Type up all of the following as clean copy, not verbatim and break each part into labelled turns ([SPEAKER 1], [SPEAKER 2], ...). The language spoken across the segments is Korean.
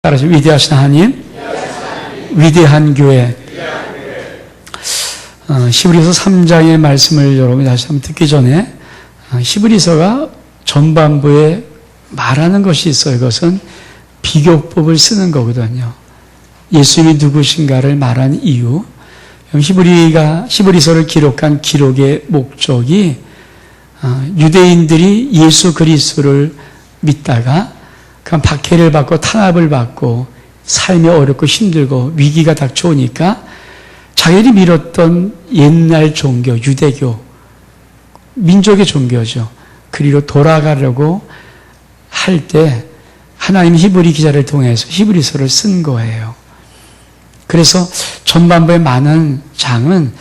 [SPEAKER 1] 따라서 위대하신 하나님, 위대한 교회. 히브리서 3장의 말씀을 여러분이 다시 한번 듣기 전에 히브리서가 전반부에 말하는 것이 있어요. 그것은 비교법을 쓰는 거거든요. 예수님이 누구신가를 말한 이유. 히브리서를 기록한 기록의 목적이 유대인들이 예수 그리스도를 믿다가 그 박해를 받고 탄압을 받고 삶이 어렵고 힘들고 위기가 닥쳐오니까 자기들이 믿었던 옛날 종교, 유대교, 민족의 종교죠. 그리로 돌아가려고 할 때 하나님이 히브리 기자를 통해서 히브리서를 쓴 거예요. 그래서 전반부의 많은 장은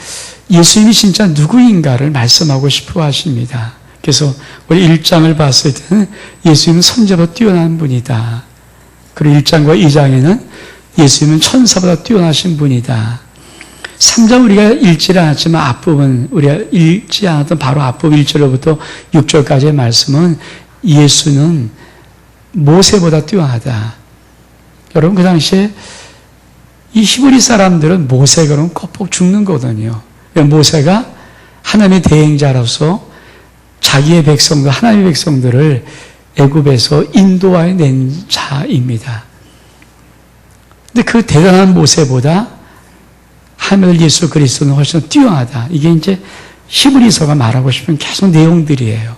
[SPEAKER 1] 예수님이 진짜 누구인가를 말씀하고 싶어 하십니다. 그래서 우리 1장을 봤을 때는 예수님은 선자보다 뛰어난 분이다. 그리고 1장과 2장에는 예수님은 천사보다 뛰어나신 분이다. 3장 우리가 읽지를 않았지만 앞부분, 우리가 읽지 않았던 바로 앞부분 1절로부터 6절까지의 말씀은 예수는 모세보다 뛰어나다. 여러분 그 당시에 이 히브리 사람들은 모세가 그러면 껍벅 죽는 거거든요. 모세가 하나님의 대행자로서 자기의 백성들, 하나님의 백성들을 애굽에서 인도하여 낸 자입니다. 근데 그 대단한 모세보다 하늘 예수 그리스도는 훨씬 뛰어나다. 이게 이제 히브리서가 말하고 싶은 계속 내용들이에요.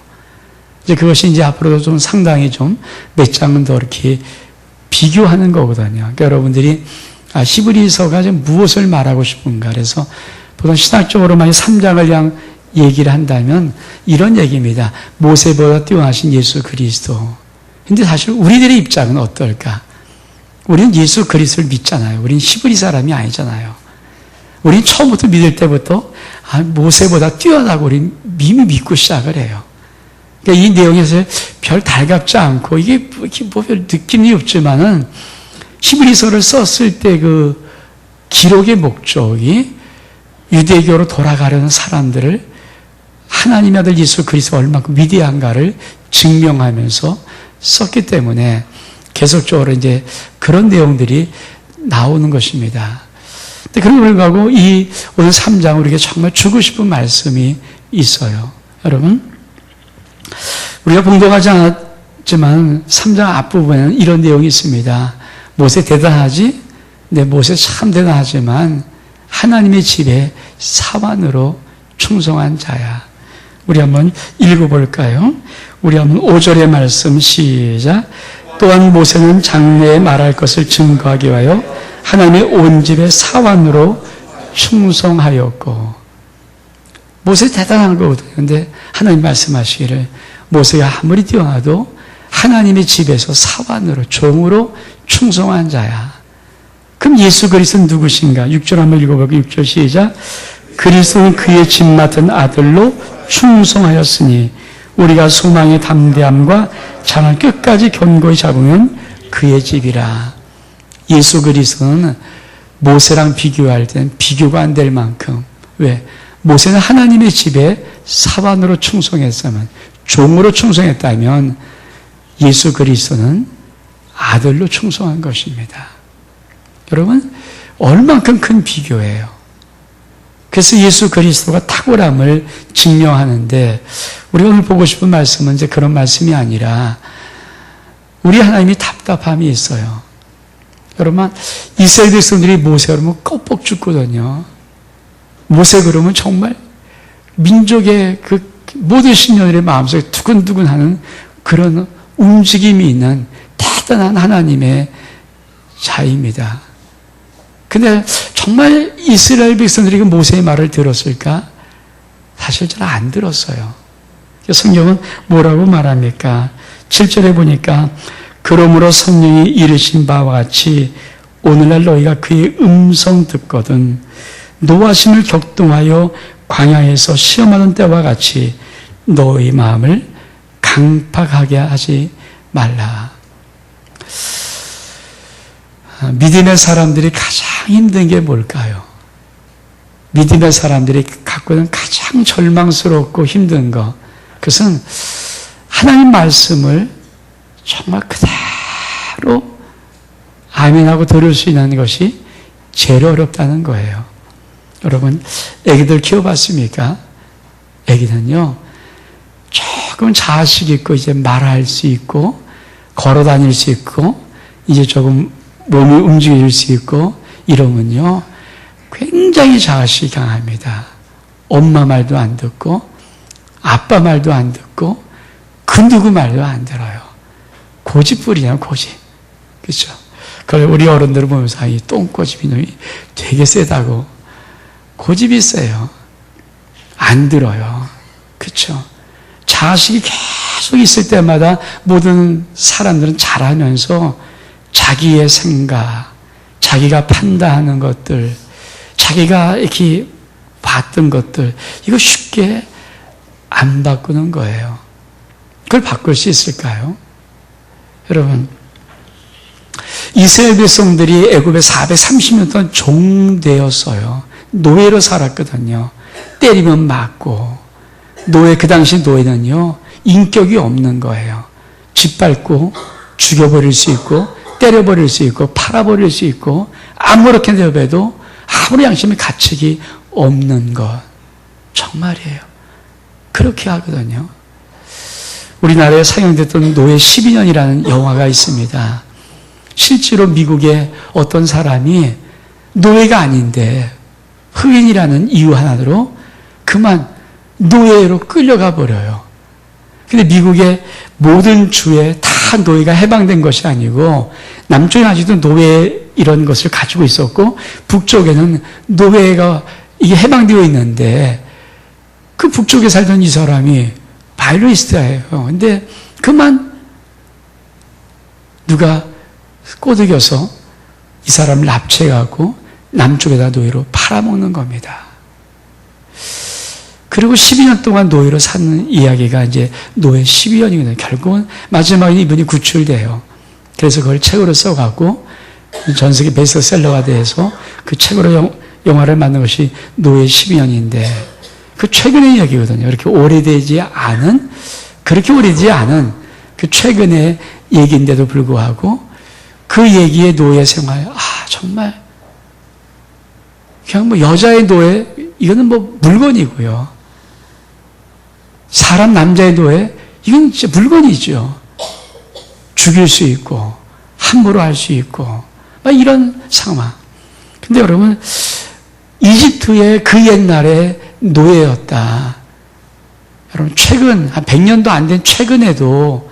[SPEAKER 1] 이제 그것이 이제 앞으로도 좀 상당히 좀 몇 장은 더 이렇게 비교하는 거거든요. 그러니까 여러분들이 히브리서가 지금 무엇을 말하고 싶은가. 그래서 보통 신학적으로 만약 3장을 그냥 얘기를 한다면 이런 얘기입니다. 모세보다 뛰어나신 예수 그리스도. 근데 사실 우리들의 입장은 어떨까? 우리는 예수 그리스도를 믿잖아요. 우리는 히브리 사람이 아니잖아요. 우리는 처음부터 믿을 때부터 모세보다 뛰어나고 우리는 이미 믿고 시작을 해요. 그러니까 이 내용에서 별 달갑지 않고 이게 뭐 별 느낌이 없지만은 히브리서를 썼을 때 그 기록의 목적이 유대교로 돌아가려는 사람들을 하나님의 아들 예수 그리스도가 얼마큼 위대한가를 증명하면서 썼기 때문에 계속적으로 이제 그런 내용들이 나오는 것입니다. 근데 그런 불구하고 이 오늘 3장 우리에게 정말 주고 싶은 말씀이 있어요. 여러분, 우리가 봉독하지 않았지만 3장 앞부분에는 이런 내용이 있습니다. 모세 대단하지? 네, 모세 참 대단하지만 하나님의 집에 사환으로 충성한 자야. 우리 한번 읽어볼까요? 우리 한번 5절의 말씀 시작. 또한 모세는 장래에 말할 것을 증거하기 위하여 하나님의 온 집에 사환으로 충성하였고. 모세 대단한 거거든요. 근데 하나님 말씀하시기를 모세가 아무리 뛰어나도 하나님의 집에서 사환으로 종으로 충성한 자야. 그럼 예수 그리스도는 누구신가? 6절 한번 읽어볼게요. 6절 시작. 그리스도는 그의 집 맡은 아들로 충성하였으니 우리가 소망의 담대함과 장을 끝까지 견고히 잡으면 그의 집이라. 예수 그리스도는 모세랑 비교할 때는 비교가 안 될 만큼. 왜? 모세는 하나님의 집에 사환으로 충성했으면, 종으로 충성했다면 예수 그리스도는 아들로 충성한 것입니다. 여러분, 얼만큼 큰 비교예요. 그래서 예수 그리스도가 탁월함을 증명하는데, 우리가 오늘 보고 싶은 말씀은 이제 그런 말씀이 아니라, 우리 하나님이 답답함이 있어요. 여러분, 이스라엘 백성들이 모세 그러면 껍벅 죽거든요. 모세 그러면 정말 민족의 그 모든 신령들의 마음속에 두근두근 하는 그런 움직임이 있는 대단한 하나님의 자입니다. 근데 정말 이스라엘 백성들이 그 모세의 말을 들었을까? 사실 잘 안 들었어요. 성경은 뭐라고 말합니까? 7절에 보니까 그러므로 성령이 이르신 바와 같이 오늘날 너희가 그의 음성 듣거든 노하심을 격동하여 광야에서 시험하던 때와 같이 너희 마음을 강팍하게 하지 말라. 믿음의 사람들이 가장 힘든 게 뭘까요? 믿음의 사람들이 갖고 있는 가장 절망스럽고 힘든 것, 그것은 하나님 말씀을 정말 그대로 아멘하고 들을 수 있는 것이 제일 어렵다는 거예요. 여러분, 애기들 키워봤습니까? 애기는요, 조금 자식 있고, 이제 말할 수 있고, 걸어 다닐 수 있고, 이제 조금 몸이 움직일 수 있고, 이러면요, 굉장히 자식이 강합니다. 엄마 말도 안 듣고, 아빠 말도 안 듣고, 그 누구 말도 안 들어요. 고집부리냐, 고집. 그렇죠? 그걸 우리 어른들을 보면서, 이 똥꼬집 이놈이 되게 세다고. 고집이 세요. 안 들어요. 그렇죠? 자식이 계속 있을 때마다 모든 사람들은 잘하면서 자기의 생각, 자기가 판단하는 것들, 자기가 이렇게 봤던 것들, 이거 쉽게 안 바꾸는 거예요. 그걸 바꿀 수 있을까요? 여러분, 이스라엘 백성들이 애굽에 430년 동안 종되었어요. 노예로 살았거든요. 때리면 맞고, 그 당시 노예는요, 인격이 없는 거예요. 짓밟고, 죽여버릴 수 있고, 때려버릴 수 있고, 팔아버릴 수 있고, 아무렇게 내버려도 아무리 양심의 가책이 없는 것. 정말이에요. 그렇게 하거든요. 우리나라에 상영됐던 노예 12년이라는 영화가 있습니다. 실제로 미국의 어떤 사람이 노예가 아닌데 흑인이라는 이유 하나로 그만 노예로 끌려가 버려요. 근데 미국의 모든 주에 다 노예가 해방된 것이 아니고 남쪽에 아직도 노예 이런 것을 가지고 있었고 북쪽에는 노예가 이게 해방되어 있는데 그 북쪽에 살던 이 사람이 바이올리스트예요. 근데 그만 누가 꼬드겨서 이 사람을 납치해가고 남쪽에다 노예로 팔아먹는 겁니다. 그리고 12년 동안 노예로 사는 이야기가 이제 노예 12년이거든요. 결국은 마지막에 이분이 구출돼요. 그래서 그걸 책으로 써갖고 전 세계 베스트셀러가 돼서 그 책으로 영화를 만든 것이 노예 12년인데 그 최근의 이야기거든요. 그렇게 오래되지 않은 그 최근의 얘기인데도 불구하고 그 얘기의 노예 생활, 정말 그냥 뭐 여자의 노예, 이거는 뭐 물건이고요. 사람 남자의 노예, 이건 진짜 물건이죠. 죽일 수 있고, 함부로 할 수 있고, 막 이런 상황. 근데 여러분, 이집트의 그 옛날에 노예였다. 여러분, 최근, 한 100년도 안 된 최근에도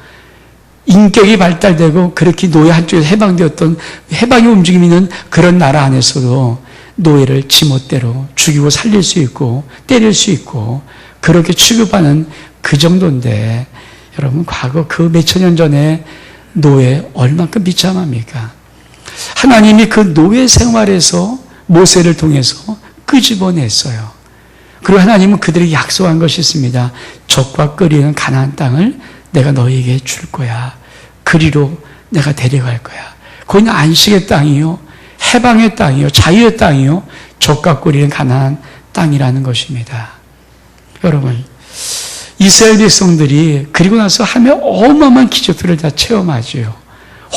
[SPEAKER 1] 인격이 발달되고 그렇게 노예 한쪽에서 해방되었던 해방의 움직임이 있는 그런 나라 안에서도 노예를 지멋대로 죽이고 살릴 수 있고 때릴 수 있고 그렇게 취급하는 그 정도인데 여러분 과거 그 몇천 년 전에 노예 얼만큼 비참합니까? 하나님이 그 노예 생활에서 모세를 통해서 끄집어냈어요. 그리고 하나님은 그들에게 약속한 것이 있습니다. 젖과 끓이는 가나안 땅을 내가 너희에게 줄 거야. 그리로 내가 데려갈 거야. 거기는 안식의 땅이요, 해방의 땅이요, 자유의 땅이요, 젖과 끓이는 가나안 땅이라는 것입니다. 여러분, 이스라엘 백성들이 그리고 나서 하며 어마어마한 기적들을 다 체험하죠.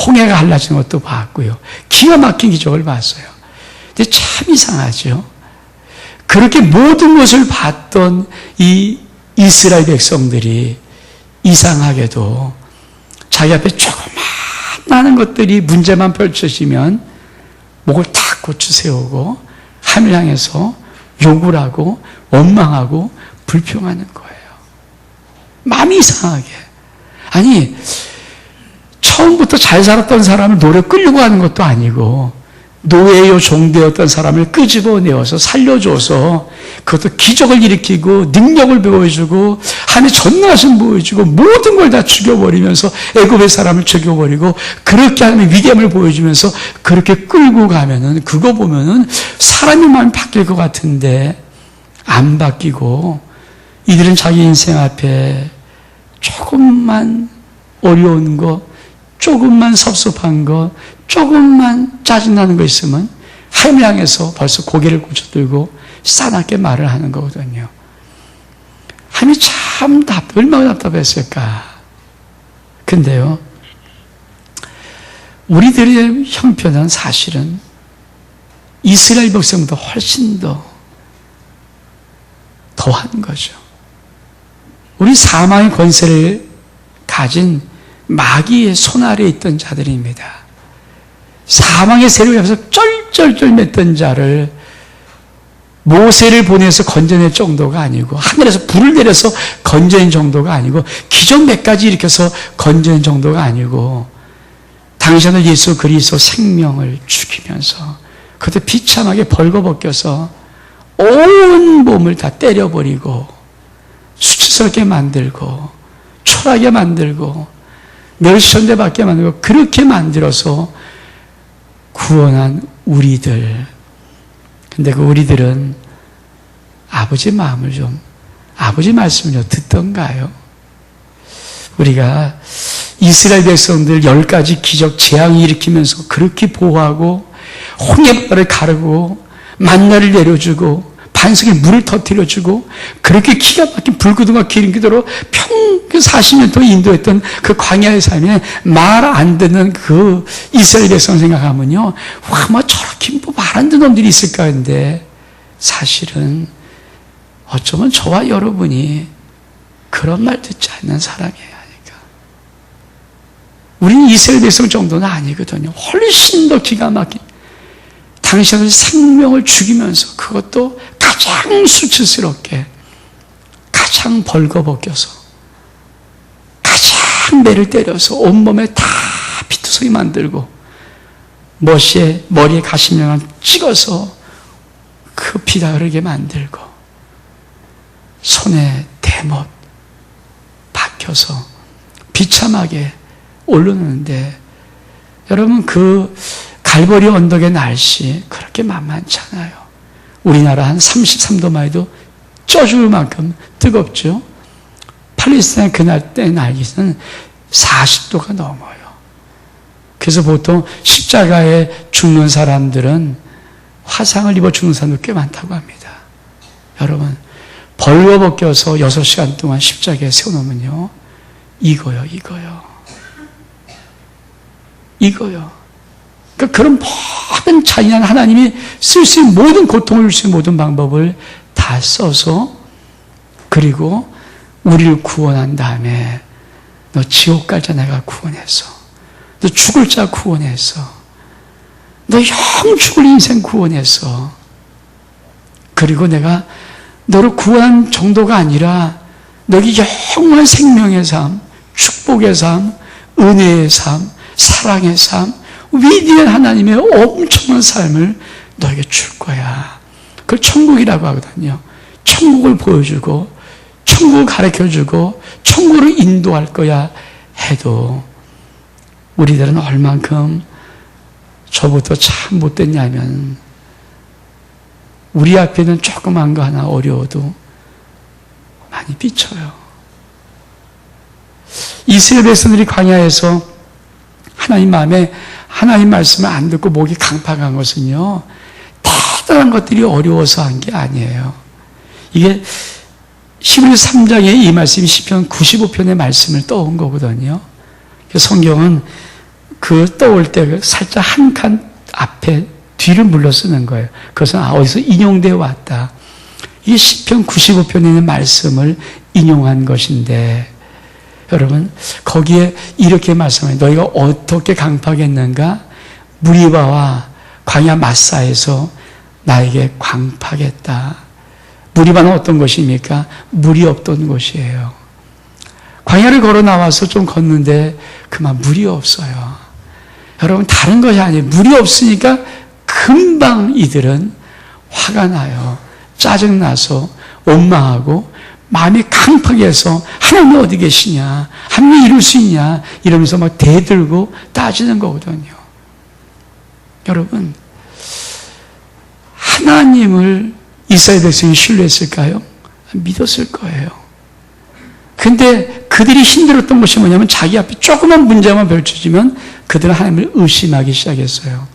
[SPEAKER 1] 홍해가 갈라지는 것도 봤고요. 기가 막힌 기적을 봤어요. 근데 참 이상하죠. 그렇게 모든 것을 봤던 이 이스라엘 백성들이 이상하게도 자기 앞에 조그마한 것들이 문제만 펼쳐지면 목을 탁 고쳐 세우고 하늘 향해서 욕을 하고 원망하고 불평하는 거예요. 마음이 이상하게. 아니, 처음부터 잘 살았던 사람을 노래 끌려고 하는 것도 아니고 노예요 종되었던 사람을 끄집어내어서 살려줘서 그것도 기적을 일으키고 능력을 보여주고 하나님의 전능하심 보여주고 모든 걸 다 죽여버리면서 애굽의 사람을 죽여버리고 그렇게 하나님의 위대함을 보여주면서 그렇게 끌고 가면은 그거 보면은 사람의 마음이 바뀔 것 같은데 안 바뀌고 이들은 자기 인생 앞에 조금만 어려운 거, 조금만 섭섭한 거, 조금만 짜증나는 거 있으면 하나님을 향해서 벌써 고개를 굽혀들고 싸납게 말을 하는 거거든요. 하나님이 참 얼마나 답답했을까. 근데요, 우리들의 형편은 사실은 이스라엘 백성보다 훨씬 더한 거죠. 우리 사망의 권세를 가진 마귀의 손 아래에 있던 자들입니다. 사망의 세력에 앞서 쩔쩔쩔 맸던 자를 모세를 보내서 건져낼 정도가 아니고, 하늘에서 불을 내려서 건져낸 정도가 아니고, 기적 몇 가지 일으켜서 건져낸 정도가 아니고, 당신은 예수 그리스도 생명을 죽이면서 그것도 비참하게 벌거벗겨서 온 몸을 다 때려버리고 수치스럽게 만들고 초라하게 만들고 멸시천대받게 만들고 그렇게 만들어서 구원한 우리들. 근데 그 우리들은 아버지 마음을 아버지 말씀을 좀 듣던가요? 우리가 이스라엘 백성들 10가지 기적 재앙을 일으키면서 그렇게 보호하고 홍해바다를 가르고 만나를 내려주고 반석에 물을 터뜨려주고 그렇게 기가 막힌 불구덩이와 기름 기도로 평균 40년 동안 인도했던 그 광야의 삶에 말 안 듣는 그 이스라엘 백성 생각하면요, 와, 뭐 저렇게 뭐 말 안 듣는 놈들이 있을까 했는데 사실은 어쩌면 저와 여러분이 그런 말 듣지 않는 사람이에요. 우리는 이스라엘 백성 정도는 아니거든요. 훨씬 더 기가 막힌, 당신의 생명을 죽이면서 그것도 가장 수치스럽게, 가장 벌거벗겨서, 가장 매를 때려서 온몸에 다 피투성이 만들고 머리에 가시명을 찍어서 그 피가 흐르게 만들고 손에 대못 박혀서 비참하게 올르는데, 여러분 그 갈보리 언덕의 날씨 그렇게 만만치 않아요. 우리나라 한 33도만 해도 쪄 죽을 만큼 뜨겁죠. 팔레스타인 그날 때 날씨는 40도가 넘어요. 그래서 보통 십자가에 죽는 사람들은 화상을 입어 죽는 사람도 꽤 많다고 합니다. 여러분, 벌거벗겨서 6시간 동안 십자가에 세워놓으면요, 이거요. 그러니까 그런 모든 잔인한 하나님이 쓸 수 있는 모든 고통을 줄 수 있는 모든 방법을 다 써서, 그리고 우리를 구원한 다음에 너 지옥 갈 자 내가 구원했어, 너 죽을 자 구원했어, 너 영 죽을 인생 구원했어, 그리고 내가 너를 구원한 정도가 아니라 너에게 영원한 생명의 삶, 축복의 삶, 은혜의 삶, 사랑의 삶, 위대한 하나님의 엄청난 삶을 너에게 줄 거야. 그걸 천국이라고 하거든요. 천국을 보여주고 천국을 가르쳐주고 천국으로 인도할 거야 해도 우리들은 얼만큼 저부터 참 못됐냐면, 우리 앞에는 조그만 거 하나 어려워도 많이 삐쳐요. 이스라엘 백성들이 광야에서 하나님 마음에 하나님 말씀을 안 듣고 목이 강팍한 것은요, 대단한 것들이 어려워서 한 게 아니에요. 이게 히브리서 3장에 이 말씀이 시편 95편의 말씀을 떠온 거거든요. 성경은 그 떠올 때 살짝 한 칸 앞에 뒤를 물러 쓰는 거예요. 그것은 어디서 인용되어 왔다. 이게 시편 95편에 있는 말씀을 인용한 것인데, 여러분 거기에 이렇게 말씀해요. 너희가 어떻게 강팍했는가? 무리바와 광야 마사에서 나에게 강팍했다. 무리바는 어떤 곳입니까? 물이 없던 곳이에요. 광야를 걸어 나와서 좀 걷는데 그만 물이 없어요. 여러분 다른 것이 아니에요. 물이 없으니까 금방 이들은 화가 나요. 짜증나서 원망하고 마음이 강팍해서 하나님이 어디 계시냐, 하나님이 이룰 수 있냐 이러면서 막 대들고 따지는 거거든요. 여러분, 하나님을 이스라엘 백성이 신뢰했을까요? 믿었을 거예요. 근데 그들이 힘들었던 것이 뭐냐면, 자기 앞에 조그만 문제만 펼쳐지면 그들은 하나님을 의심하기 시작했어요.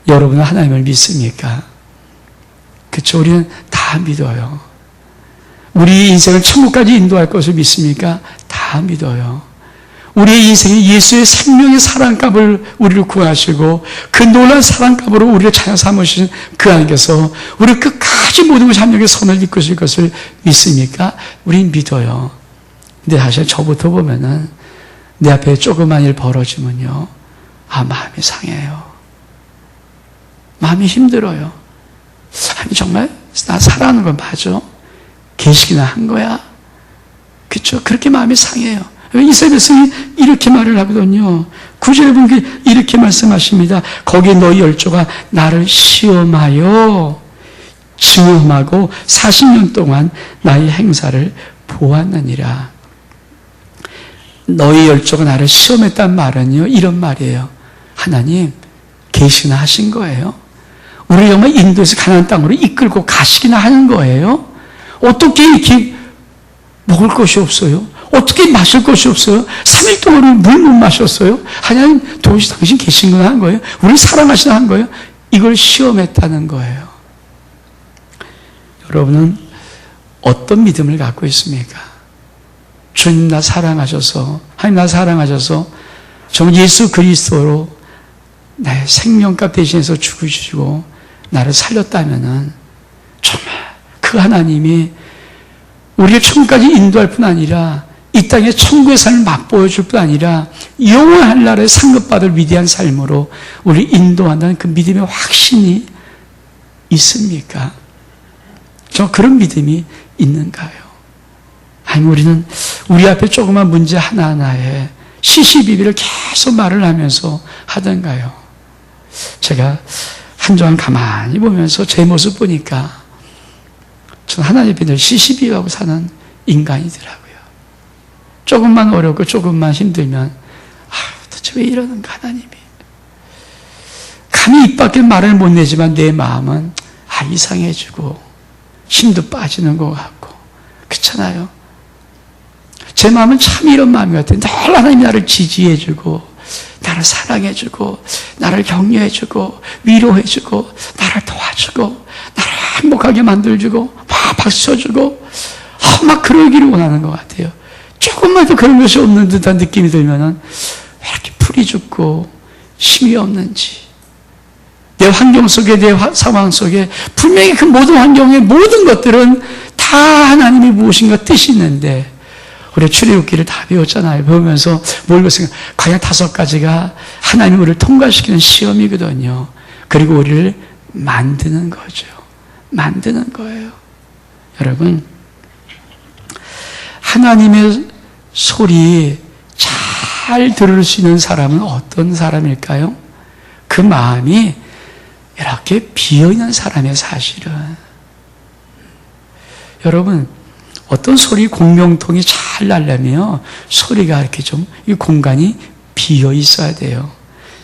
[SPEAKER 1] 여러분은 하나님을 믿습니까? 그렇죠? 우리는 다 믿어요. 우리 인생을 천국까지 인도할 것을 믿습니까? 다 믿어요. 우리의 인생에 예수의 생명의 사랑값을 우리를 구하시고 그 놀라운 사랑값으로 우리를 자녀 삼으신 그 하나님께서 우리 끝까지 모든 것이 하나님의 선을 이끄실 것을 믿습니까? 우린 믿어요. 근데 사실 저부터 보면은 내 앞에 조그만 일 벌어지면요, 마음이 상해요. 마음이 힘들어요. 아니 정말 나 사랑하는 건 맞아? 계시기나 한 거야? 그렇죠? 그렇게 마음이 상해요. 이사야서 이렇게 말을 하거든요. 9절에 보면 이렇게 말씀하십니다. 거기 너희 열조가 나를 시험하여 증험하고 40년 동안 나의 행사를 보았느니라. 너희 열조가 나를 시험했단 말은요, 이런 말이에요. 하나님 계시나 하신 거예요? 우리를 정말 인도에서 가나안 땅으로 이끌고 가시기나 하는 거예요? 어떻게 이렇게 먹을 것이 없어요? 어떻게 마실 것이 없어요? 3일 동안 물 못 마셨어요? 하나님 도대체 당신 계신구나 한 거예요? 우리를 사랑하시나 한 거예요? 이걸 시험했다는 거예요. 여러분은 어떤 믿음을 갖고 있습니까? 주님 나 사랑하셔서, 하나님 나 사랑하셔서 정말 예수 그리스도로 나의 생명값 대신해서 죽으시고 나를 살렸다면은 정말 그 하나님이 우리를 천국까지 인도할 뿐 아니라 이 땅에 천국의 삶을 맛보여줄 뿐 아니라 영원한 나라에 상급받을 위대한 삶으로 우리를 인도한다는 그 믿음의 확신이 있습니까? 저 그런 믿음이 있는가요? 아니면 우리는 우리 앞에 조그만 문제 하나하나에 시시비비를 계속 말을 하면서 하던가요? 제가 한 주간 가만히 보면서 제 모습 보니까 전 하나님 앞에 늘 시시비비하고 사는 인간이더라고요. 조금만 어렵고 조금만 힘들면 도대체 왜 이러는가 하나님이. 감히 입 밖에 말을 못 내지만 내 마음은 이상해지고 힘도 빠지는 것 같고 그렇잖아요. 제 마음은 참 이런 마음 같아요. 늘 하나님이 나를 지지해주고 나를 사랑해주고 나를 격려해주고 위로해주고 나를 도와주고 나를 행복하게 만들어주고 막 박수 쳐주고 막 그러기를 원하는 것 같아요. 조금만 더 그런 것이 없는 듯한 느낌이 들면은 왜 이렇게 풀이 죽고 힘이 없는지, 내 환경 속에, 내 상황 속에 분명히 그 모든 환경의 모든 것들은 다 하나님이 무엇인가 뜻이 있는데, 우리 출애굽기를 다 배웠잖아요. 배우면서 뭘 배웠습니까? 과연 5가지가 하나님이 우리를 통과시키는 시험이거든요. 그리고 우리를 만드는 거죠. 만드는 거예요. 여러분, 하나님의 소리 잘 들을 수 있는 사람은 어떤 사람일까요? 그 마음이 이렇게 비어있는 사람의 사실은. 여러분, 어떤 소리 공명통이 잘 나려면 소리가 이렇게 좀 이 공간이 비어 있어야 돼요.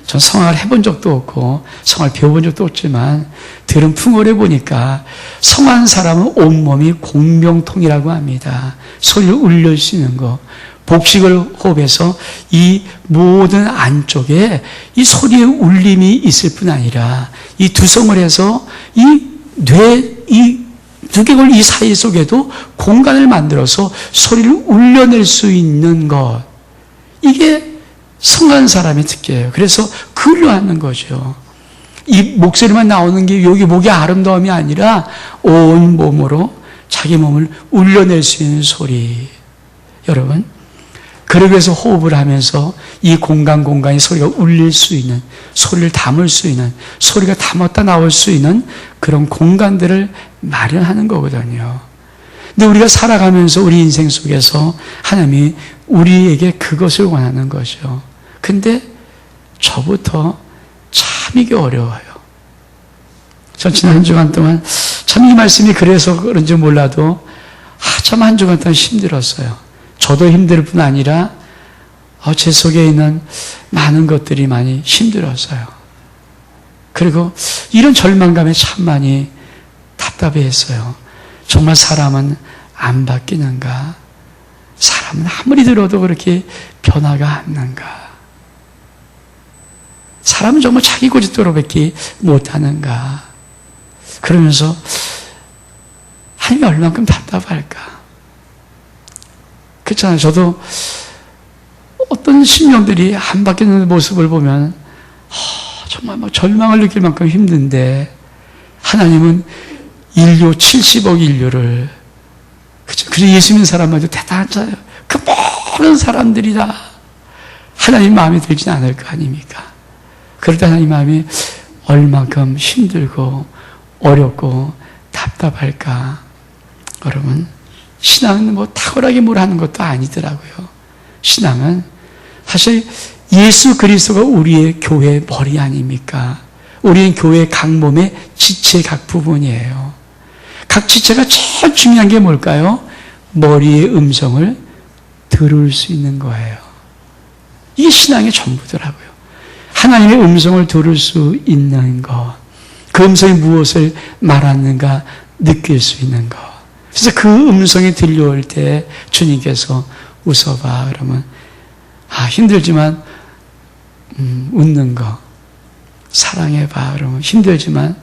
[SPEAKER 1] 전 성악을 해본 적도 없고 성악을 배워본 적도 없지만 들은 풍월해 보니까 성한 사람은 온몸이 공명통이라고 합니다. 소리를 울릴 수 있는 거. 복식을 호흡해서 이 모든 안쪽에 이 소리의 울림이 있을 뿐 아니라 이 두성을 해서 이 두개골 이 사이 속에도 공간을 만들어서 소리를 울려낼 수 있는 것. 이게 성한 사람의 특기예요. 그래서 글로 하는 거죠. 이 목소리만 나오는 게 여기 목의 아름다움이 아니라 온 몸으로 자기 몸을 울려낼 수 있는 소리. 여러분, 그러기 위해서 호흡을 하면서 이 공간이 소리가 울릴 수 있는, 소리를 담을 수 있는, 소리가 담았다 나올 수 있는 그런 공간들을 마련하는 거거든요. 근데 우리가 살아가면서 우리 인생 속에서 하나님이 우리에게 그것을 원하는 거죠. 근데 저부터 참 이게 어려워요. 전 지난 한 주간 동안 참 이 말씀이 그래서 그런지 몰라도 참 한 주간 동안 힘들었어요. 저도 힘들 뿐 아니라 제 속에 있는 많은 것들이 많이 힘들었어요. 그리고 이런 절망감에 참 많이 답답해했어요. 정말 사람은 안 바뀌는가? 사람은 아무리 들어도 그렇게 변화가 안 난가? 사람은 정말 자기 고집대로밖에 못하는가? 그러면서 하나님이 얼만큼 답답할까? 그렇잖아요. 저도 어떤 심령들이 안 바뀌는 모습을 보면 정말 막 절망을 느낄 만큼 힘든데 하나님은 인류 70억 인류를 그래서 예수 믿는 사람마저 대단한 자예요. 그 모든 사람들이 다 하나님 마음에 들진 않을 거 아닙니까? 그럴 때 하나님 마음이 얼만큼 힘들고 어렵고 답답할까? 여러분, 신앙은 뭐 탁월하게 뭘 하는 것도 아니더라고요. 신앙은 사실 예수 그리스도가 우리의 교회의 머리 아닙니까? 우리는 교회의 각 몸의 지체의 각 부분이에요. 각 지체가 제일 중요한 게 뭘까요? 머리의 음성을 들을 수 있는 거예요. 이게 신앙의 전부더라고요. 하나님의 음성을 들을 수 있는 것, 그 음성이 무엇을 말하는가 느낄 수 있는 것. 그래서 그 음성이 들려올 때 주님께서 웃어봐 그러면 힘들지만 웃는 거, 사랑해봐 그러면 힘들지만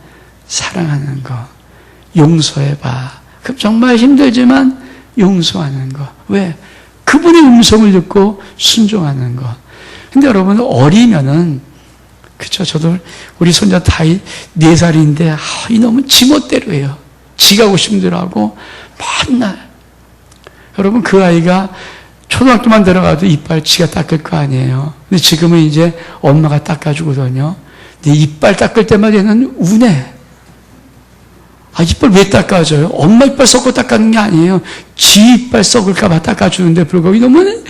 [SPEAKER 1] 사랑하는 거, 용서해봐 그럼 정말 힘들지만 용서하는 거. 왜? 그분의 음성을 듣고 순종하는 거. 근데 여러분 어리면은 그쵸? 저도 우리 손자 다이 4살인데 이놈은 지멋대로 해요. 지가 하고 싶은 대로 하고 맨날. 여러분 그 아이가 초등학교만 들어가도 이빨 지가 닦을 거 아니에요. 근데 지금은 이제 엄마가 닦아주거든요. 근데 이빨 닦을 때마다 얘는 우네. 이빨 왜 닦아줘요? 엄마 이빨 썩고 닦아주는 게 아니에요. 지 이빨 썩을까 봐 닦아주는데 불구하고 이놈은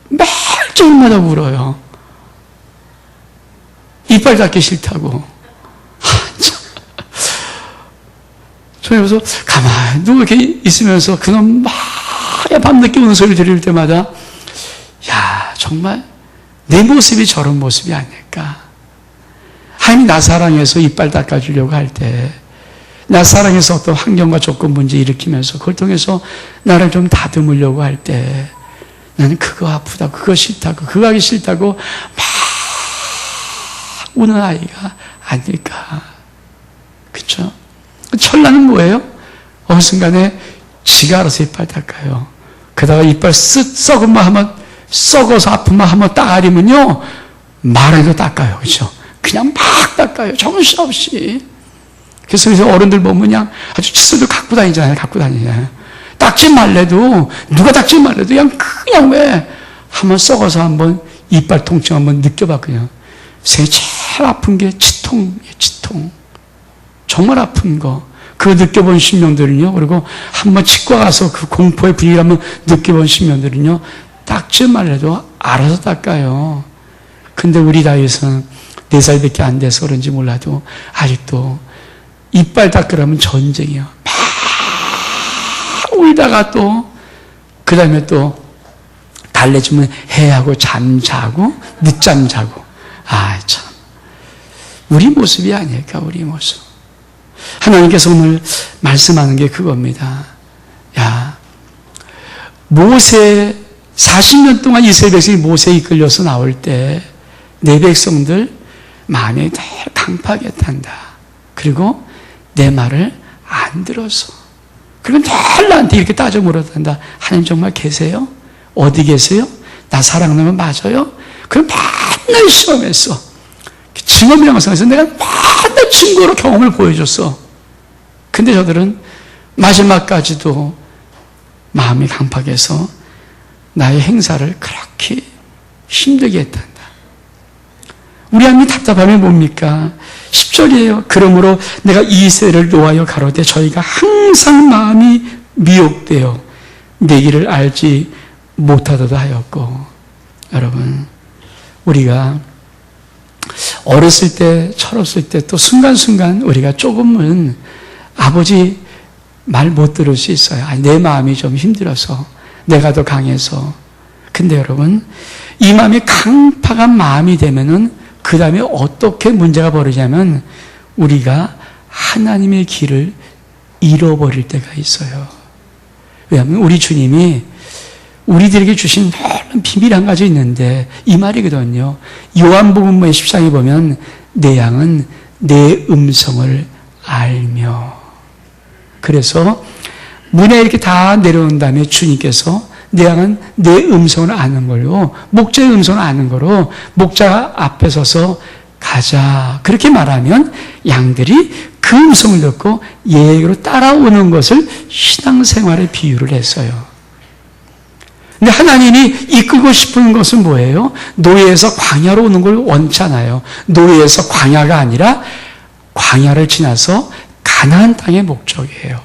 [SPEAKER 1] 매일 저녁마다 울어요. 이빨 닦기 싫다고. 저희 그래서 가만히 누워 이렇게 있으면서 그놈 막 밤늦게 우는 소리 들을 때마다 정말 내 모습이 저런 모습이 아닐까. 하나님이 나 사랑해서 이빨 닦아주려고 할 때, 나 사랑해서 어떤 환경과 조건 문제 일으키면서 그걸 통해서 나를 좀 다듬으려고 할 때 나는 그거 아프다고 그거 싫다고 그거 하기 싫다고 막 우는 아이가 아닐까. 그렇죠? 천라는 뭐예요? 어느 순간에 지가 알아서 이빨 닦아요. 게다가 이빨 썩은 말 하면 썩어서 아픈 말 한번 따가리면요 말해도 닦아요. 그렇죠? 그냥 막 닦아요. 정신없이. 그래서 어른들 보면 그냥 아주 칫솔도 갖고 다니잖아요. 갖고 다니잖아요. 닦지 말래도 누가 닦지 말래도 그냥 왜 한번 썩어서 한번 이빨 통증 한번 느껴봐. 그냥 세상에 제일 아픈 게 치통이에요. 치통. 정말 아픈 거. 그거 느껴본 신명들은요. 그리고 한번 치과 가서 그 공포의 분위기를 한번 느껴본 신명들은요. 닦지 말래도 알아서 닦아요. 근데 우리 다윗은 4살밖에 안 돼서 그런지 몰라도 아직도 이빨 닦으라면 전쟁이에요. 막 울다가 또 그 다음에 또 달래주면 해하고 잠자고 늦잠 자고. 참 우리 모습이 아닐까. 우리 모습. 하나님께서 오늘 말씀하는 게 그겁니다. 모세 40년 동안 이스라엘 백성이 모세에 이끌려서 나올 때 내 백성들 마음이 늘 강팍했단다. 그리고 내 말을 안 들어서. 그리고 늘 나한테 이렇게 따져 물어단다. 하나님 정말 계세요? 어디 계세요? 나 사랑하는 건 맞아요? 그럼 맨날 시험했어. 증언이라고 생각해서 내가 맨날 증거로 경험을 보여줬어. 근데 저들은 마지막까지도 마음이 강팍해서 나의 행사를 그렇게 힘들게 했단다. 우리 하나님 답답함이 뭡니까? 10절이에요. 그러므로 내가 이세를 노하여 가로되 저희가 항상 마음이 미혹되어 내 길을 알지 못하도다 하였고. 여러분, 우리가 어렸을 때, 철없을 때 또 순간순간 우리가 조금은 아버지 말 못 들을 수 있어요. 내 마음이 좀 힘들어서, 내가 더 강해서. 근데 여러분, 이 마음이 강팍한 마음이 되면은 그 다음에 어떻게 문제가 벌어지냐면 우리가 하나님의 길을 잃어버릴 때가 있어요. 왜냐하면 우리 주님이 우리들에게 주신 놀라운 비밀 한 가지 있는데 이 말이거든요. 요한복음 10장에 보면 내 양은 내 음성을 알며. 그래서 문에 이렇게 다 내려온 다음에 주님께서 내 양은 내 음성을 아는 걸로, 목자의 음성을 아는 거로 목자 앞에 서서 가자. 그렇게 말하면 양들이 그 음성을 듣고 예의로 따라오는 것을 신앙생활에 비유를 했어요. 근데 하나님이 이끌고 싶은 것은 뭐예요? 노예에서 광야로 오는 걸 원찮아요. 노예에서 광야가 아니라 광야를 지나서 가나안 땅의 목적이에요.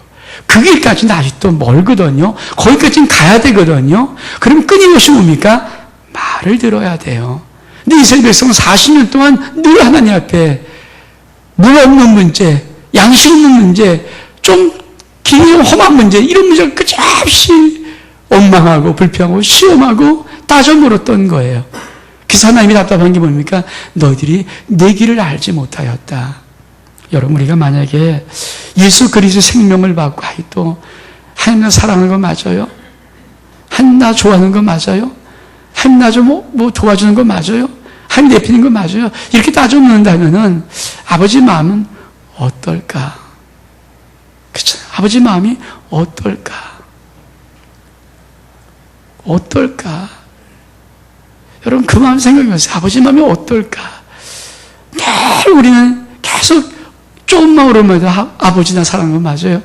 [SPEAKER 1] 그 길까지는 아직도 멀거든요. 거기까지는 가야 되거든요. 그럼 끊임없이 뭡니까? 말을 들어야 돼요. 근데 이스라엘 백성은 40년 동안 늘 하나님 앞에 물 없는 문제, 양식 없는 문제, 좀 긴 험한 문제, 이런 문제가 끝없이 원망하고 불평하고 시험하고 따져 물었던 거예요. 그래서 하나님이 답답한 게 뭡니까? 너희들이 내 길을 알지 못하였다. 여러분, 우리가 만약에 예수 그리스도의 생명을 받고 또 하나님 나 사랑하는 거 맞아요? 하나님 나 좋아하는 거 맞아요? 하나님 나 좀 뭐 도와주는 거 맞아요? 하나님 내피는 거 맞아요? 이렇게 따져 묻는다면은 아버지 마음은 어떨까? 그렇죠? 아버지 마음이 어떨까? 어떨까? 여러분, 그 마음 생각해보세요. 아버지 마음이 어떨까? 늘 우리는 계속 조금만 오르면 아버지 나 사랑하는 거 맞아요?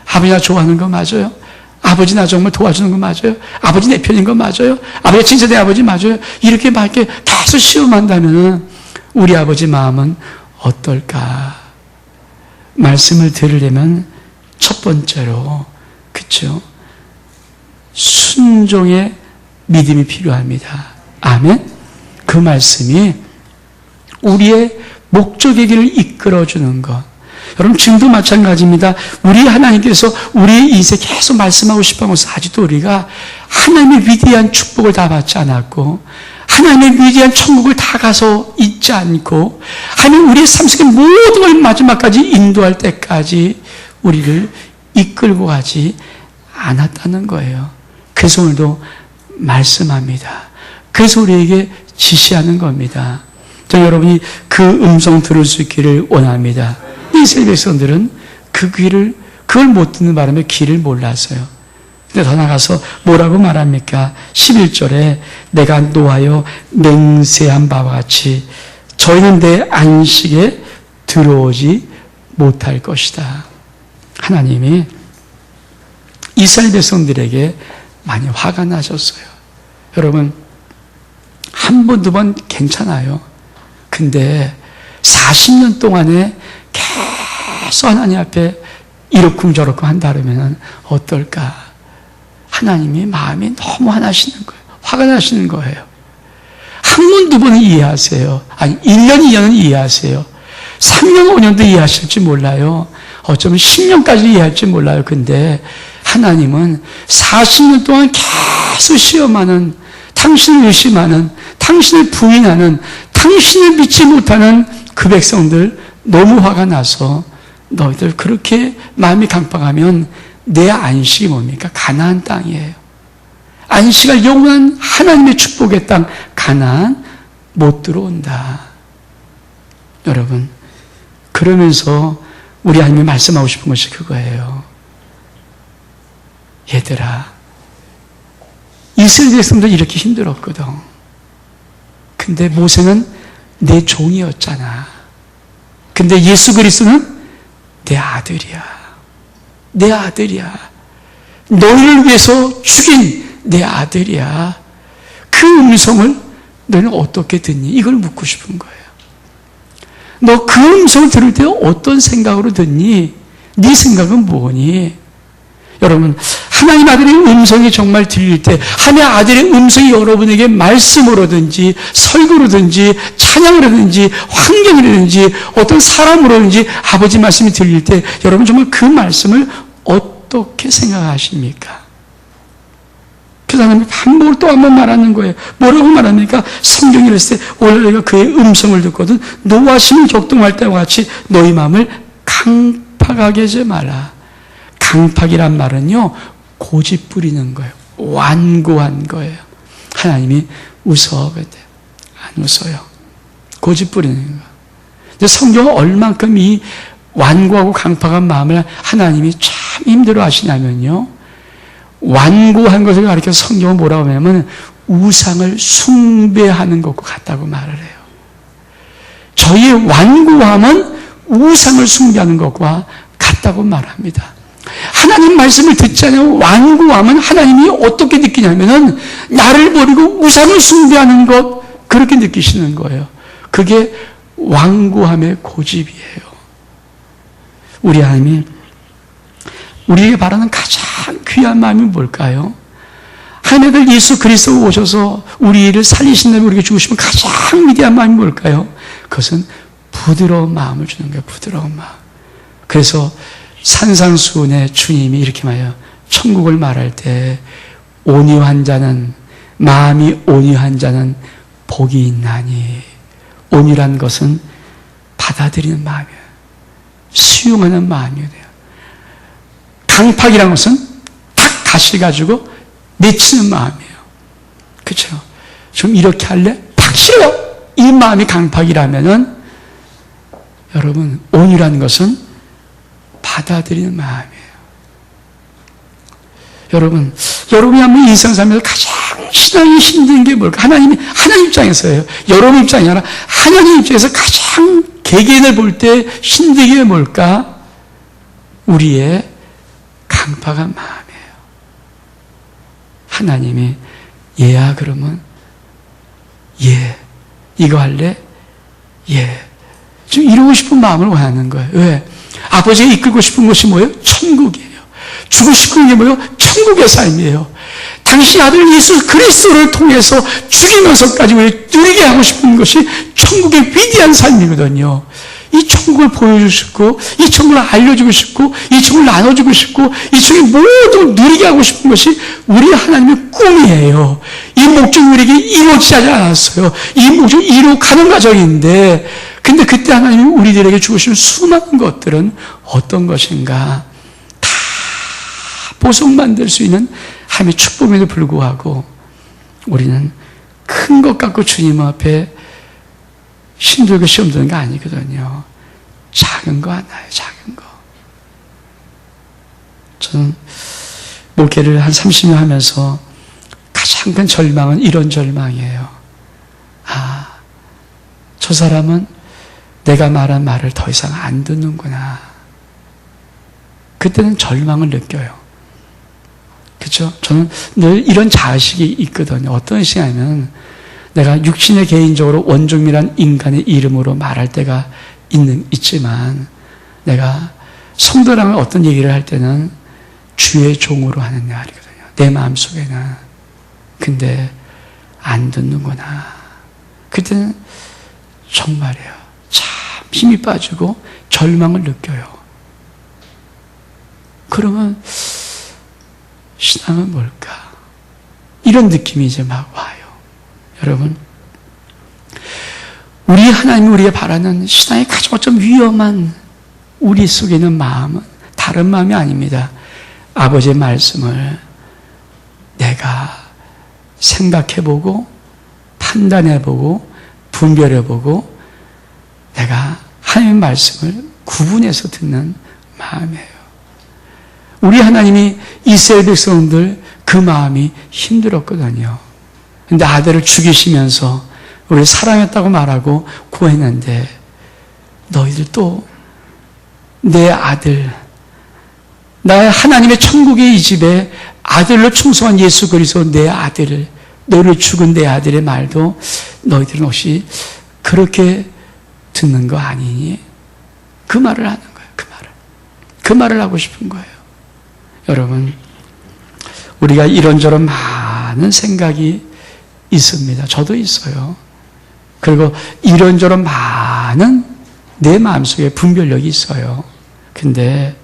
[SPEAKER 1] 아버지 나 좋아하는 거 맞아요? 아버지 나 정말 도와주는 거 맞아요? 아버지 내 편인 거 맞아요? 아버지 진짜 내 아버지 맞아요? 이렇게 막 이렇게 계속 시험한다면 우리 아버지 마음은 어떨까? 말씀을 들으려면 첫 번째로, 그렇죠? 순종의 믿음이 필요합니다. 아멘? 그 말씀이 우리의 목적의 길을 이끌어주는 것. 여러분, 지금도 마찬가지입니다. 우리 하나님께서 우리의 인생에 계속 말씀하고 싶은 것은 아직도 우리가 하나님의 위대한 축복을 다 받지 않았고, 하나님의 위대한 천국을 다 가서 잊지 않고, 하나님 우리의 삶 속의 모든 걸 마지막까지 인도할 때까지 우리를 이끌고 가지 않았다는 거예요. 그래서 오늘도 말씀합니다. 그래서 우리에게 지시하는 겁니다. 저 여러분이 그 음성 들을 수 있기를 원합니다. 이스라엘 백성들은 그걸 못 듣는 바람에 길을 몰랐어요. 근데 더 나가서 뭐라고 말합니까? 11절에 내가 노하여 맹세한 바와 같이 저희는 내 안식에 들어오지 못할 것이다. 하나님이 이스라엘 백성들에게 많이 화가 나셨어요. 여러분, 한 번, 두 번 괜찮아요. 근데 40년 동안에 계속 하나님 앞에 이렇쿵 저렇쿵 한다면 어떨까? 하나님이 마음이 너무 화나시는 거예요. 화가 나시는 거예요. 한 번, 두 번은 이해하세요. 아니, 1년, 2년은 이해하세요. 3년, 5년도 이해하실지 몰라요. 어쩌면 10년까지 이해할지 몰라요. 근데 하나님은 40년 동안 계속 시험하는, 당신을 의심하는, 당신을 부인하는, 당신을 믿지 못하는 그 백성들 너무 화가 나서 너희들 그렇게 마음이 강팍하면 내 안식이 뭡니까? 가나안 땅이에요. 안식할 영원한 하나님의 축복의 땅 가나안 못 들어온다. 여러분, 그러면서 우리 하나님이 말씀하고 싶은 것이 그거예요. 얘들아, 이스라엘 백성들 이렇게 힘들었거든. 근데 모세는 내 종이었잖아. 근데 예수 그리스도는 내 아들이야. 내 아들이야. 너희를 위해서 죽인 내 아들이야. 그 음성을 너희는 어떻게 듣니? 이걸 묻고 싶은 거예요. 너 그 음성을 들을 때 어떤 생각으로 듣니? 네 생각은 뭐니? 여러분, 하나님 아들의 음성이 정말 들릴 때, 하나님 아들의 음성이 여러분에게 말씀으로든지 설교로든지 찬양으로든지 환경이라든지 어떤 사람으로든지 아버지 말씀이 들릴 때 여러분 정말 그 말씀을 어떻게 생각하십니까? 그 사람이 반복을 또 한 번 말하는 거예요. 뭐라고 말합니까? 성경이 그랬을 때 오늘 내가 그의 음성을 듣거든 노하심이 격동할 때와 같이 너희 마음을 강팍하게 하지 마라. 강팍이란 말은요, 고집 부리는 거예요. 완고한 거예요. 하나님이 웃어. 근데 안 웃어요. 고집 부리는 거예요. 근데 성경은 얼만큼 이 완고하고 강팍한 마음을 하나님이 참 힘들어 하시냐면요, 완고한 것을 가리켜 성경은 뭐라고 하냐면 우상을 숭배하는 것과 같다고 말을 해요. 저희의 완고함은 우상을 숭배하는 것과 같다고 말합니다. 하나님 말씀을 듣지 않으면 완고함은 하나님이 어떻게 느끼냐면은 나를 버리고 우상을 숭배하는 것, 그렇게 느끼시는 거예요. 그게 완고함의 고집이에요. 우리 하나님이 우리에게 바라는 가장 귀한 마음이 뭘까요? 하나님의 아들 예수 그리스도 오셔서 우리를 살리신 다음에 우리에게 주시면 가장 위대한 마음이 뭘까요? 그것은 부드러운 마음을 주는 거예요. 부드러운 마음. 그래서 산상수훈의 주님이 이렇게 말해요. 천국을 말할 때 온유한 자는, 마음이 온유한 자는 복이 있나니. 온유란 것은 받아들이는 마음이에요. 수용하는 마음이에요. 강팍이라는 것은 탁 다시 가지고 내치는 마음이에요. 그렇죠? 좀 이렇게 할래? 팍 싫어요! 이 마음이 강팍이라면은 여러분, 온유라는 것은 받아들이는 마음이에요. 여러분이 한번 인생 살면서 가장 신앙이 힘든 게 뭘까? 하나님 입장에서예요. 여러분 입장이 아니라 하나님 입장에서 가장 개개인을 볼 때 힘든 게 뭘까? 우리의 강팍한 마음이에요. 하나님이 얘야 그러면 예. 이거 할래? 예. 좀 이루고 싶은 마음을 원하는 거예요. 왜? 아버지가 이끌고 싶은 것이 뭐예요? 천국이에요. 주고 싶은 게 뭐예요? 천국의 삶이에요. 당신 아들 예수 그리스도를 통해서 죽이면서까지 우리 누리게 하고 싶은 것이 천국의 위대한 삶이거든요. 이 천국을 보여주고 싶고, 이 천국을 알려주고 싶고, 이 천국을 나눠주고 싶고, 이 천국을 모두 누리게 하고 싶은 것이 우리 하나님의 꿈이에요. 이 목적이 우리에게 이루어지지 않았어요. 이 목적을 이루어가는 과정인데, 근데 그때 하나님이 우리들에게 주시는 수많은 것들은 어떤 것인가? 다 보석만들 수 있는 하나님의 축복에도 불구하고 우리는 큰 것 갖고 주님 앞에 힘들고 시험 드는 게 아니거든요. 작은 거 하나예요. 작은 거. 저는 목회를 한 30년 하면서 가장 큰 절망은 이런 절망이에요. 아, 저 사람은 내가 말한 말을 더 이상 안 듣는구나. 그때는 절망을 느껴요. 그렇죠? 저는 늘 이런 자식이 있거든요. 어떤 시간이면 내가 육신의 개인적으로 원종이란 인간의 이름으로 말할 때가 있지만 내가 성도랑은 어떤 얘기를 할 때는 주의 종으로 하는 말이거든요. 내 마음속에는. 근데 안 듣는구나. 그때는 정말이에요. 참 힘이 빠지고 절망을 느껴요. 그러면 신앙은 뭘까? 이런 느낌이 이제 막 와요. 여러분, 우리 하나님이 우리가 바라는 신앙의 가장 어쩜 위험한 우리 속에 있는 마음은 다른 마음이 아닙니다. 아버지의 말씀을 내가 생각해보고 판단해보고 분별해보고 내가 하나님의 말씀을 구분해서 듣는 마음이에요. 우리 하나님이 이스라엘 백성들 그 마음이 힘들었거든요. 근데 아들을 죽이시면서 우리를 사랑했다고 말하고 구했는데 너희들 또 내 아들, 나의 하나님의 천국의 이 집에 아들로 충성한 예수 그리스도 내 아들을, 너를 죽은 내 아들의 말도 너희들은 혹시 그렇게 듣는 거 아니니? 그 말을 하는 거예요. 그 말을 하고 싶은 거예요. 여러분, 우리가 이런저런 많은 생각이 있습니다. 저도 있어요. 그리고 이런저런 많은 내 마음속에 분별력이 있어요. 근데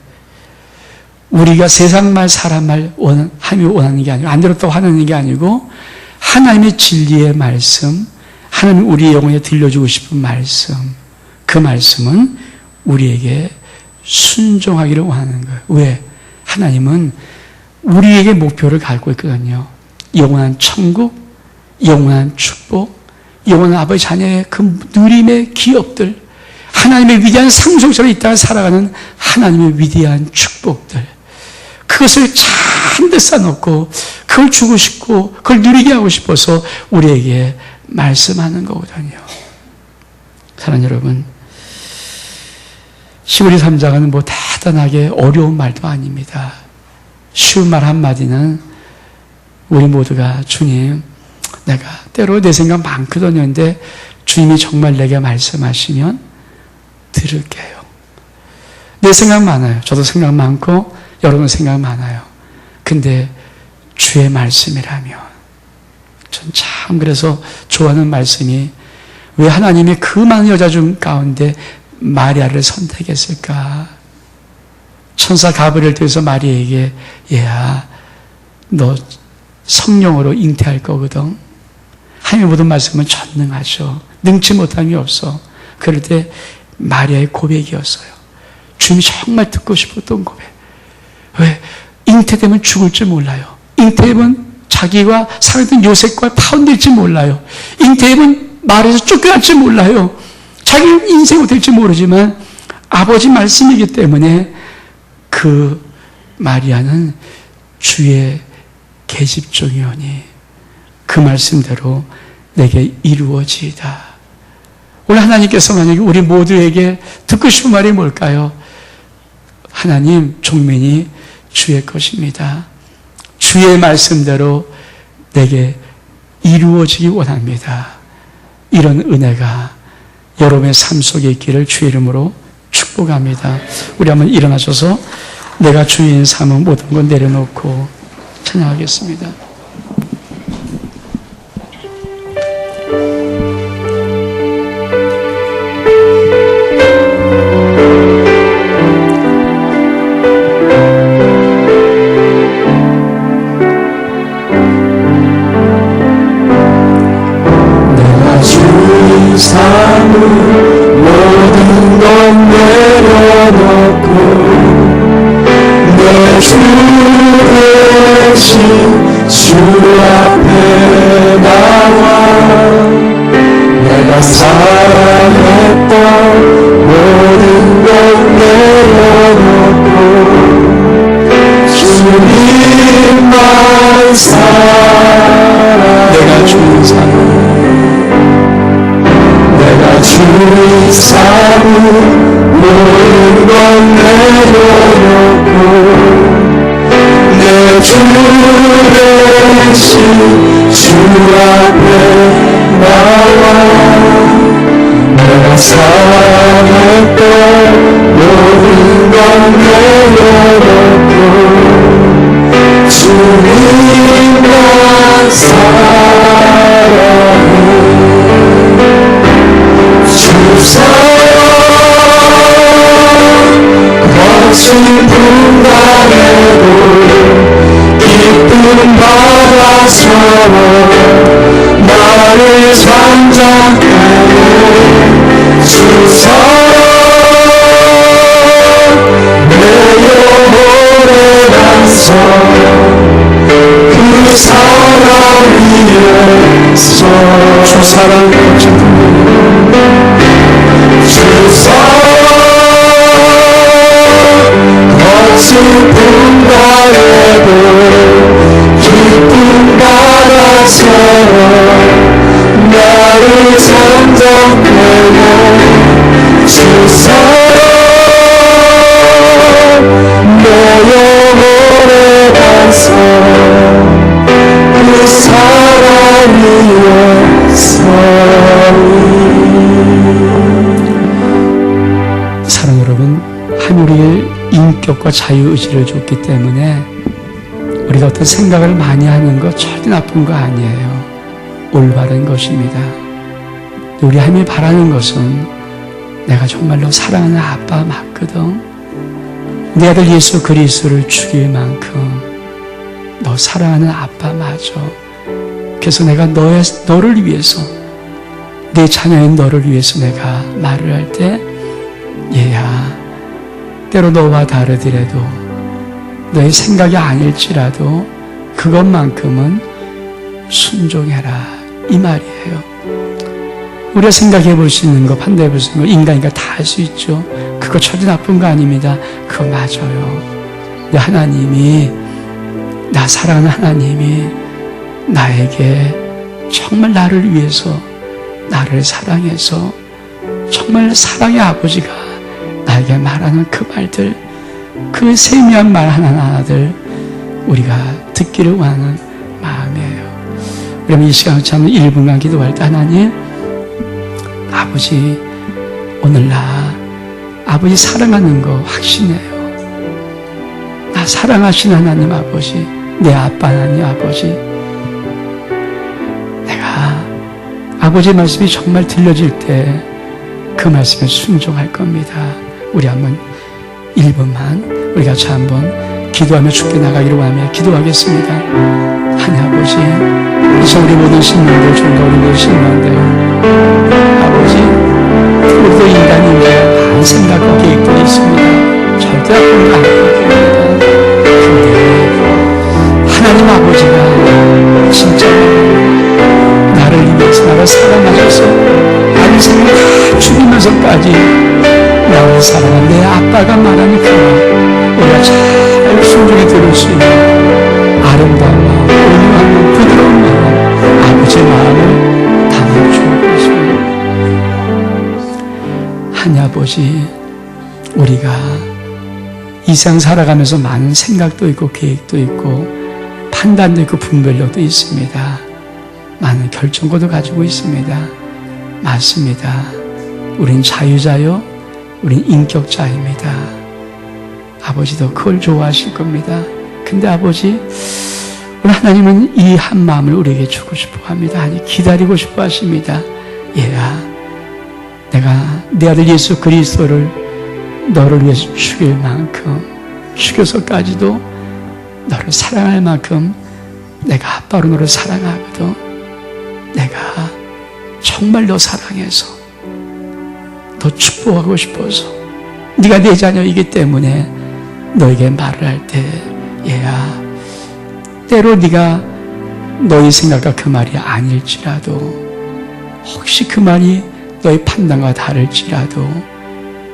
[SPEAKER 1] 우리가 세상 말, 사람 말 하나님이 원하는 게 아니고 안 들었다고 하는 게 아니고 하나님의 진리의 말씀, 하나님 우리의 영혼에 들려주고 싶은 말씀, 그 말씀은 우리에게 순종하기를 원하는 거예요. 왜? 하나님은 우리에게 목표를 갖고 있거든요. 영원한 천국, 영원한 축복, 영원한 아버지 자녀의 그 누림의 기업들, 하나님의 위대한 상속자로 이 땅을 살아가는 하나님의 위대한 축복들, 그것을 잘 한데 싸놓고 그걸 주고 싶고 그걸 누리게 하고 싶어서 우리에게 말씀하는 거거든요. 사랑하는 여러분, 시므리 3장은 뭐 대단하게 어려운 말도 아닙니다. 쉬운 말 한마디는 우리 모두가 주님, 내가 때로 내 생각 많거든요. 근데 주님이 정말 내게 말씀하시면 들을게요. 내 생각 많아요. 저도 생각 많고 여러분 생각 많아요. 근데 주의 말씀이라면 전 참 그래서 좋아하는 말씀이 왜 하나님이 그 많은 여자 중 가운데 마리아를 선택했을까? 천사 가브리엘 통해서 마리아에게 얘야 너 성령으로 잉태할 거거든. 하나님의 모든 말씀은 전능하셔. 능치 못함이 없어. 그럴 때 마리아의 고백이었어요. 주님이 정말 듣고 싶었던 고백. 왜? 잉태되면 죽을 줄 몰라요. 잉태되면 자기와 사랑했던 요셉과 파혼될지 몰라요. 잉태되면 말에서 쫓겨날지 몰라요. 자기 인생이 될지 모르지만 아버지 말씀이기 때문에 그 마리아는 주의 계집종이오니 그 말씀대로 내게 이루어지이다. 오늘 하나님께서 만약에 우리 모두에게 듣고 싶은 말이 뭘까요? 하나님, 종민이 주의 것입니다. 주의 말씀대로 내게 이루어지기 원합니다. 이런 은혜가 여러분의 삶 속에 있기를 주의 이름으로 축복합니다. 우리 한번 일어나셔서 내가 주인 삼은 모든 건 내려놓고 찬양하겠습니다.
[SPEAKER 2] 내가 주인 삼은 모든 건 내려놓고 내 주 대신 주 앞에 나와 내가 사랑했던 모든 것 내려놓고 주님만 사랑 내가 주인 삼은 내가 주인 삼은 모든 것 내려놓고 내 주 대신 주 앞에 나와 내가 사랑했던 모든 것 내려놓고 주님만 사랑해 주 사랑 거친 분간에도 기쁨 받아서 나를 잠잠하네 주 사랑 내 영혼에 단서 그 사랑 위에서 주 사랑 거친 주 사랑 거친 분간에도 기쁨 받아서 나를 잠잠하네 주 사랑 내 영혼에 단서 그 사랑 위에
[SPEAKER 1] 사랑 여러분, 하늘이 인격과 자유의지를 줬기 때문에 우리가 어떤 생각을 많이 하는 것 절대 나쁜 거 아니에요. 올바른 것입니다. 우리 하나님이 바라는 것은 내가 정말로 사랑하는 아빠 맞거든. 내 아들 예수 그리스도를 죽일 만큼 너 사랑하는 아빠 맞아. 그래서 내가 너를 위해서 내 자녀인 너를 위해서 내가 말을 할 때 얘야 때로 너와 다르더라도 너의 생각이 아닐지라도 그것만큼은 순종해라 이 말이에요. 우리가 생각해 볼 수 있는 거 판단해 볼 수 있는 거 인간이니까 다 할 수 있죠. 그거 절대 나쁜 거 아닙니다. 그거 맞아요. 근데 하나님이 나 사랑하는 하나님이 나에게 정말 나를 위해서 나를 사랑해서 정말 사랑의 아버지가 나에게 말하는 그 말들, 그 세미한 말 하나하나들 우리가 듣기를 원하는 마음이에요. 그러면 이 시간 참 1분간 기도할 때 하나님, 아버지 오늘 나 아버지 사랑하는 거 확신해요. 나 사랑하시는 하나님 아버지, 내 아빠 하나님 아버지, 내가 아버지의 말씀이 정말 들려질 때 그 말씀에 순종할 겁니다. 우리 한번 1분만 우리 같이 한번 기도하며 주께 나가기로 하며 기도하겠습니다. 하나님 아버지, 이제 우리 모든 신령들, 종과 우리 모든 신령들, 아버지, 우리도 인간인데 많은 생각과 계획들이 있습니다. 절대 나쁜 거 아닙니다. 근데 하나님 아버지가 진짜 나를 위해서 나를 사랑하셔서 나를 생각 다 죽이면서까지 나를 사랑한 내 아빠가 말하니까 우리가 잘 순종히 들을 수 있는 아름다운 마음, 온유한 마음, 부드러운 마음, 아버지의 마음을 담아주고 있습니다. 하나님 아버지, 우리가 이 세상 살아가면서 많은 생각도 있고 계획도 있고 판단도 있고 분별력도 있습니다. 많은 결정권도 가지고 있습니다. 맞습니다. 우린 자유자요, 우린 인격자입니다. 아버지도 그걸 좋아하실 겁니다. 근데 아버지, 오늘 하나님은 이 한 마음을 우리에게 주고 싶어 합니다. 아니, 기다리고 싶어 하십니다. 얘야, 내가 내 아들 예수 그리스도를 너를 위해서 죽일 만큼, 죽여서까지도 너를 사랑할 만큼 내가 아빠로 너를 사랑하거든. 내가 정말 너 사랑해서 너 축복하고 싶어서 네가 내 자녀이기 때문에 너에게 말을 할 때, 얘야, 때로 네가 너의 생각과 그 말이 아닐지라도, 혹시 그 말이 너의 판단과 다를지라도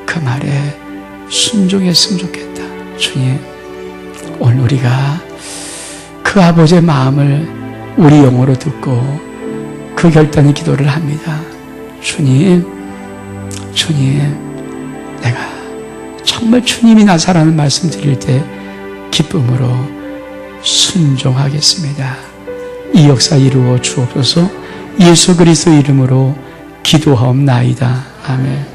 [SPEAKER 1] 그 말에 순종했으면 좋겠다. 주님, 오늘 우리가 그 아버지의 마음을 우리 영어로 듣고 그 결단의 기도를 합니다. 주님, 내가 정말 주님이 나 사랑하는 말씀 드릴 때 기쁨으로 순종하겠습니다. 이 역사 이루어 주옵소서. 예수 그리스도 이름으로 기도하옵나이다. 아멘.